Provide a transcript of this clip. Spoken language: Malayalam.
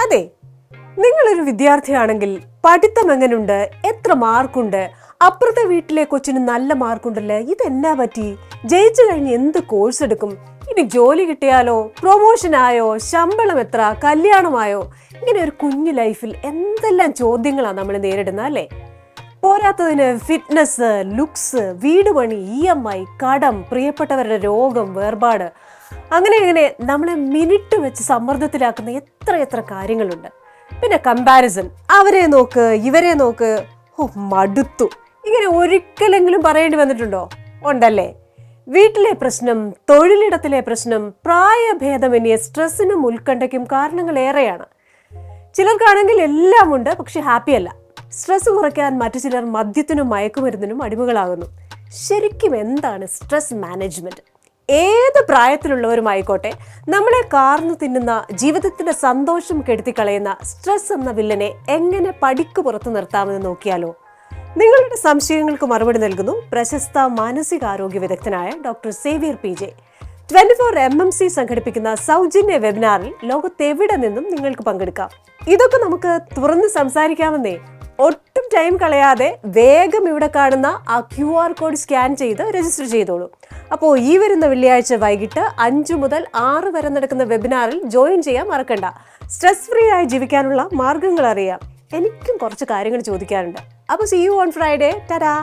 അതെ, നിങ്ങളൊരു വിദ്യാർത്ഥിയാണെങ്കിൽ പഠിത്തം എങ്ങനെയുണ്ട്, എത്ര മാർക്കുണ്ട്, അപ്പുറത്തെ വീട്ടിലെ കൊച്ചിന് നല്ല മാർക്കുണ്ടല്ലേ, ഇതെന്നാ പറ്റി, ജയിച്ചു കഴിഞ്ഞ് എന്ത് കോഴ്സ് എടുക്കും, ഇനി ജോലി കിട്ടിയാലോ, പ്രൊമോഷൻ ആയോ, ശമ്പളം എത്ര, കല്യാണമായോ, ഇങ്ങനെ ഒരു കുഞ്ഞു ലൈഫിൽ എന്തെല്ലാം ചോദ്യങ്ങളാണ് നമ്മൾ നേരിടുന്നത് അല്ലേ. പോരാത്തതിന് ഫിറ്റ്നസ്, ലുക്സ്, വീട് പണി, EMI, കടം, പ്രിയപ്പെട്ടവരുടെ രോഗം, വേർപാട്, അങ്ങനെ നമ്മളെ മിനിറ്റ് വെച്ച് സമ്മർദ്ദത്തിലാക്കുന്ന എത്ര കാര്യങ്ങളുണ്ട്. പിന്നെ കമ്പാരിസൺ, അവരെ നോക്ക് ഇവരെ നോക്ക്, മടുത്തു, ഇങ്ങനെ ഒരിക്കലെങ്കിലും പറയേണ്ടി വന്നിട്ടുണ്ടോ? ഉണ്ടല്ലേ. വീട്ടിലെ പ്രശ്നം, തൊഴിലിടത്തിലെ പ്രശ്നം, പ്രായഭേദമന്യേ സ്ട്രെസ്സിനും ഉത്കണ്ഠയ്ക്കും കാരണങ്ങൾ ഏറെയാണ്. ചിലർക്കാണെങ്കിൽ എല്ലാം ഉണ്ട്, പക്ഷെ ഹാപ്പി അല്ല. സ്ട്രെസ് കുറയ്ക്കാൻ മറ്റു ചിലർ മദ്യത്തിനും മയക്കുമരുന്നിനും അടിമകളാകുന്നു. ശരിക്കും എന്താണ് സ്ട്രെസ് മാനേജ്മെന്റ്? ഏത് പ്രായത്തിലുള്ളവരുമായിക്കോട്ടെ, നമ്മളെ കാർന്നു തിന്നുന്ന, ജീവിതത്തിന്റെ സന്തോഷം കെടുത്തിക്കളയുന്ന സ്ട്രെസ് എന്ന വില്ലനെ എങ്ങനെ പടിക്ക് പുറത്തു നിർത്താമെന്ന് നോക്കിയാലോ? നിങ്ങളുടെ സംശയങ്ങൾക്ക് മറുപടി നൽകുന്നു പ്രശസ്ത മാനസികാരോഗ്യ വിദഗ്ധനായ ഡോക്ടർ സേവ്യർ PJ. 24 MMC സംഘടിപ്പിക്കുന്ന സൗജന്യ വെബിനാറിൽ ലോകത്തെവിടെ നിന്നും നിങ്ങൾക്ക് പങ്കെടുക്കാം. ഇതൊക്കെ നമുക്ക് തുറന്ന് സംസാരിക്കാമെന്നേ. ഒട്ടും ടൈം കളയാതെ വേഗം ഇവിടെ കാണുന്ന ആ QR കോഡ് സ്കാൻ ചെയ്ത് രജിസ്റ്റർ ചെയ്തോളൂ. അപ്പോൾ ഈ വരുന്ന വെള്ളിയാഴ്ച വൈകിട്ട് 5 മുതൽ 6 വരെ നടക്കുന്ന വെബിനാറിൽ ജോയിൻ ചെയ്യാൻ മറക്കണ്ട. സ്ട്രെസ് ഫ്രീ ആയി ജീവിക്കാനുള്ള മാർഗങ്ങൾ അറിയാം. എനിക്കും കുറച്ച് കാര്യങ്ങൾ ചോദിക്കാറുണ്ട്. അപ്പോൾ see you on Friday. Ta-da!